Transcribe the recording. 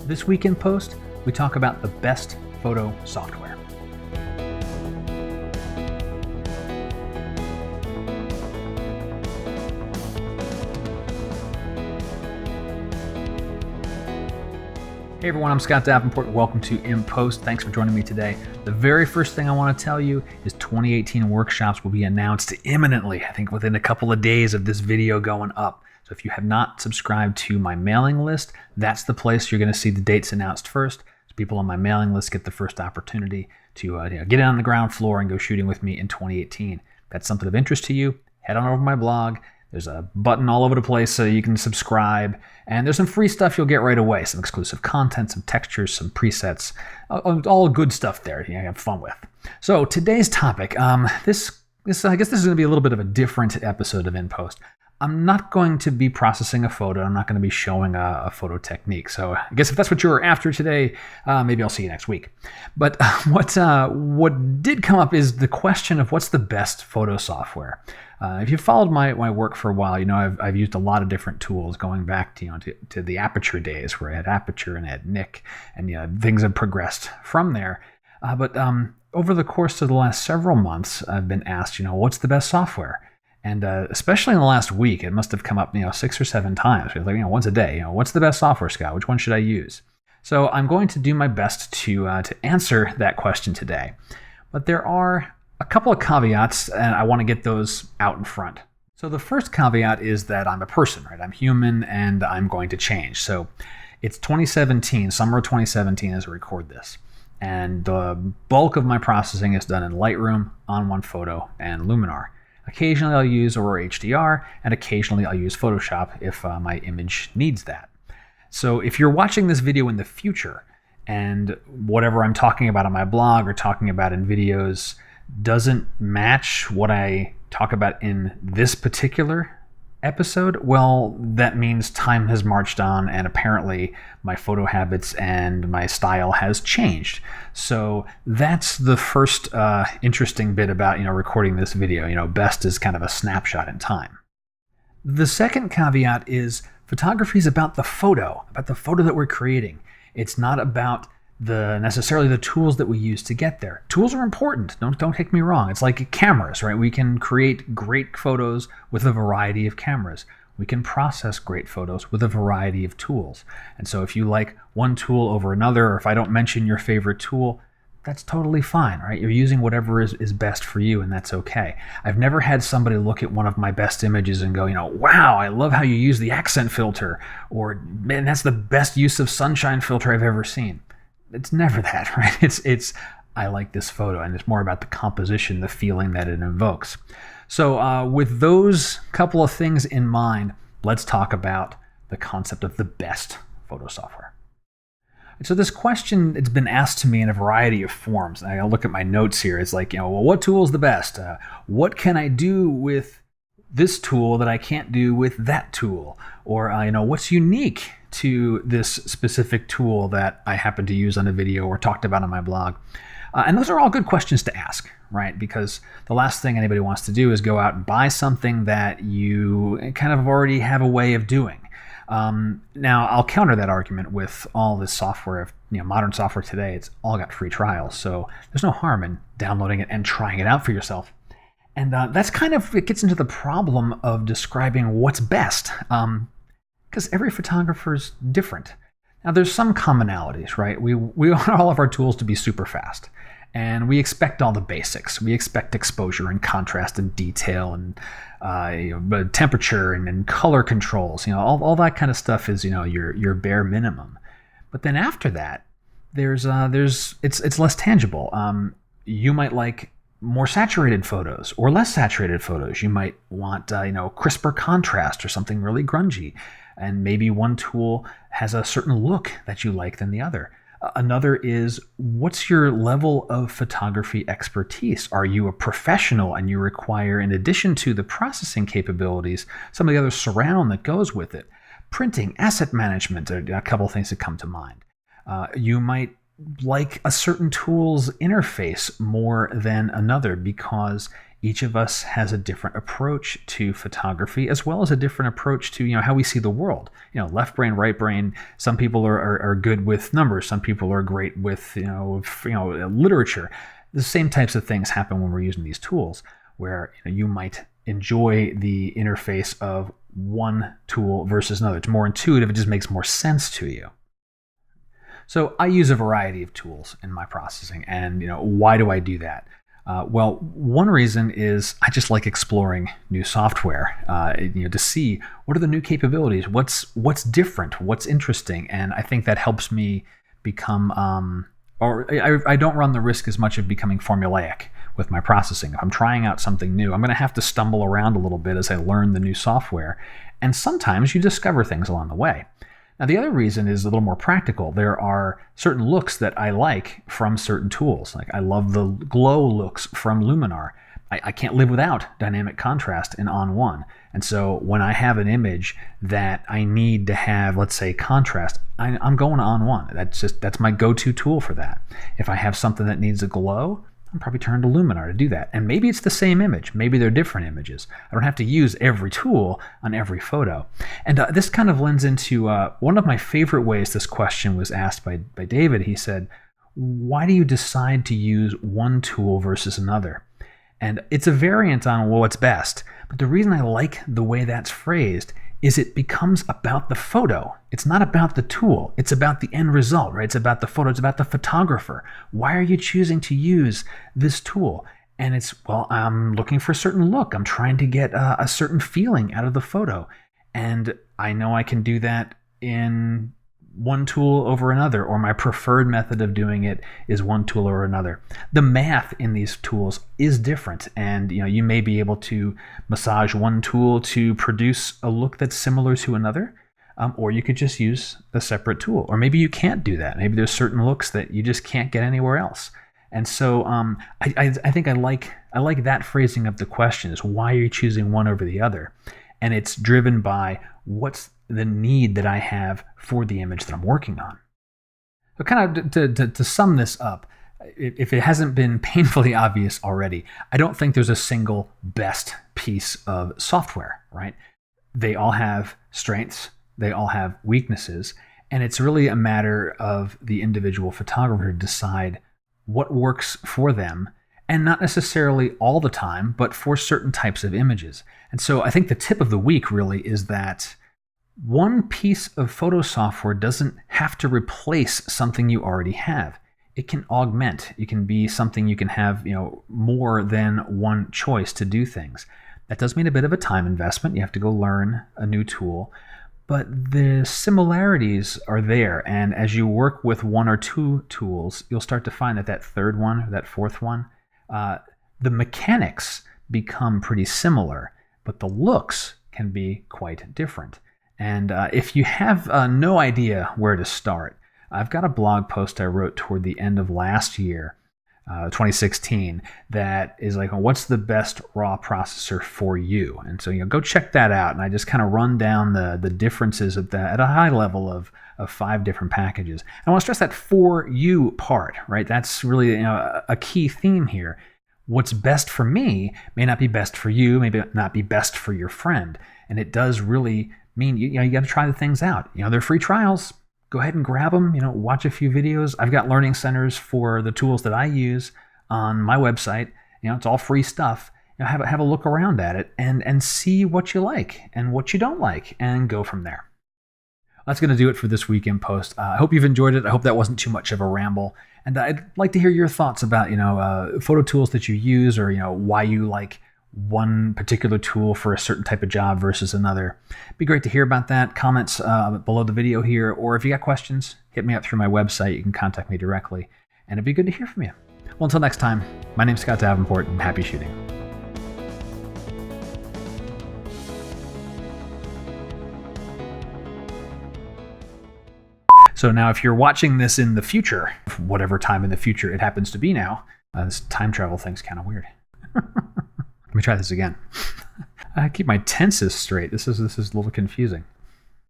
This week in Post, we talk about the best photo software. Hey everyone, I'm Scott Davenport. Welcome to In Post. Thanks for joining me today. The very first thing I want to tell you is 2018 workshops will be announced imminently, I think within a couple of days of this video going up. So if you have not subscribed to my mailing list, that's the place you're going to see the dates announced first. So people on my mailing list get the first opportunity to get on the ground floor and go shooting with me in 2018. If that's something of interest to you, head on over to my blog. There's a button all over the place so you can subscribe. And there's some free stuff you'll get right away. Some exclusive content, some textures, some presets. All good stuff there you have fun with. So today's topic, I guess this is going to be a little bit of a different episode of In Post. I'm not going to be processing a photo. I'm not going to be showing a photo technique. So I guess if that's what you're after today, maybe I'll see you next week. But what did come up is the question of what's the best photo software. If you've followed my work for a while, you know I've used a lot of different tools going back to the Aperture days where I had Aperture and I had Nik, and things have progressed from there. But over the course of the last several months, I've been asked, what's the best software? And especially in the last week, it must have come up 6 or 7 times. Like, once a day, what's the best software, Scott? Which one should I use? So I'm going to do my best to answer that question today. But there are a couple of caveats, and I want to get those out in front. So the first caveat is that I'm a person, right? I'm human, and I'm going to change. So it's 2017, summer of 2017 as I record this. And the bulk of my processing is done in Lightroom, On OnePhoto, and Luminar. Occasionally I'll use Aurora HDR, and occasionally I'll use Photoshop if my image needs that. So if you're watching this video in the future, and whatever I'm talking about on my blog or talking about in videos doesn't match what I talk about in this particular episode, well, that means time has marched on and apparently my photo habits and my style has changed. So that's the first interesting bit about recording this video. Best is kind of a snapshot in time. The second caveat is photography is about the photo that we're creating. It's not about necessarily the tools that we use to get there. Tools are important, don't take me wrong. It's like cameras, right? We can create great photos with a variety of cameras. We can process great photos with a variety of tools. And so if you like one tool over another, or if I don't mention your favorite tool, that's totally fine, right? You're using whatever is best for you, and that's okay. I've never had somebody look at one of my best images and go, wow, I love how you use the accent filter, or man, that's the best use of sunshine filter I've ever seen. It's never that, right? It's I like this photo, and it's more about the composition, the feeling that it invokes. So with those couple of things in mind, let's talk about the concept of the best photo software. So this question, it's been asked to me in a variety of forms. I look at my notes here. It's like, well, what tool is the best? What can I do with this tool that I can't do with that tool? Or, what's unique to this specific tool that I happen to use on a video or talked about on my blog? And those are all good questions to ask, right? Because the last thing anybody wants to do is go out and buy something that you kind of already have a way of doing. Now, I'll counter that argument with all this software, modern software today. It's all got free trials, so there's no harm in downloading it and trying it out for yourself. And that's it gets into the problem of describing what's best, because every photographer's different. Now, there's some commonalities, right? We want all of our tools to be super fast, and we expect all the basics. We expect exposure and contrast and detail and temperature and color controls. All that kind of stuff is your bare minimum. But then after that, it's less tangible. You might like more saturated photos or less saturated photos. You might want crisper contrast or something really grungy. And maybe one tool has a certain look that you like than the other. Another is, what's your level of photography expertise? Are you a professional and you require, in addition to the processing capabilities, some of the other surround that goes with it? Printing, asset management are a couple of things that come to mind. You might like a certain tool's interface more than another because Each of us has a different approach to photography, as well as a different approach to how we see the world. Left brain, right brain. Some people are good with numbers. Some people are great with literature. The same types of things happen when we're using these tools, where you might enjoy the interface of one tool versus another. It's more intuitive. It just makes more sense to you. So I use a variety of tools in my processing, and why do I do that? Well, one reason is I just like exploring new software, to see what are the new capabilities, what's different, what's interesting, and I think that helps me become, I don't run the risk as much of becoming formulaic with my processing. If I'm trying out something new, I'm going to have to stumble around a little bit as I learn the new software, and sometimes you discover things along the way. Now, the other reason is a little more practical. There are certain looks that I like from certain tools. Like I love the glow looks from Luminar. I can't live without dynamic contrast in ON1. And so when I have an image that I need to have, let's say, contrast, I'm going to ON1. That's my go-to tool for that. If I have something that needs a glow, I'm probably turning to Luminar to do that. And maybe it's the same image. Maybe they're different images. I don't have to use every tool on every photo. And this kind of lends into one of my favorite ways this question was asked by David. He said, why do you decide to use one tool versus another? And it's a variant on what's best. But the reason I like the way that's phrased is it becomes about the photo. It's not about the tool. It's about the end result, right? It's about the photo. It's about the photographer. Why are you choosing to use this tool? And it's, well, I'm looking for a certain look. I'm trying to get a certain feeling out of the photo. And I know I can do that in one tool over another, or my preferred method of doing it is one tool or another. The math in these tools is different, and you may be able to massage one tool to produce a look that's similar to another, or you could just use a separate tool. Or maybe you can't do that. Maybe there's certain looks that you just can't get anywhere else. And so I think I like that phrasing of the question is, why are you choosing one over the other? And it's driven by what's the need that I have for the image that I'm working on. So kind of to sum this up, if it hasn't been painfully obvious already, I don't think there's a single best piece of software, right? They all have strengths, they all have weaknesses, and it's really a matter of the individual photographer to decide what works for them, and not necessarily all the time, but for certain types of images. And so I think the tip of the week really is that one piece of photo software doesn't have to replace something you already have. It can augment. It can be something you can have, more than one choice to do things. That does mean a bit of a time investment. You have to go learn a new tool, but the similarities are there. And as you work with one or two tools, you'll start to find that third one or that fourth one, the mechanics become pretty similar, but the looks can be quite different. And if you have no idea where to start, I've got a blog post I wrote toward the end of last year, 2016, that is like, what's the best RAW processor for you? And so go check that out. And I just kind of run down the differences of that at a high level of 5 different packages. I want to stress that for you part, right? That's really a key theme here. What's best for me may not be best for you, maybe not be best for your friend. And it does really mean you got to try the things out. They're free trials. Go ahead and grab them. Watch a few videos. I've got learning centers for the tools that I use on my website. It's all free stuff. Have a look around at it and see what you like and what you don't like, and go from there. That's going to do it for this week in Post. I hope you've enjoyed it. I hope that wasn't too much of a ramble. And I'd like to hear your thoughts about photo tools that you use, or why you like one particular tool for a certain type of job versus another. It'd be great to hear about that. Comments below the video here, or if you got questions, hit me up through my website. You can contact me directly, and it'd be good to hear from you. Well, until next time, my name's Scott Davenport, and happy shooting. So now if you're watching this in the future, whatever time in the future it happens to be now, this time travel thing's kind of weird. Let me try this again. I keep my tenses straight. This is a little confusing.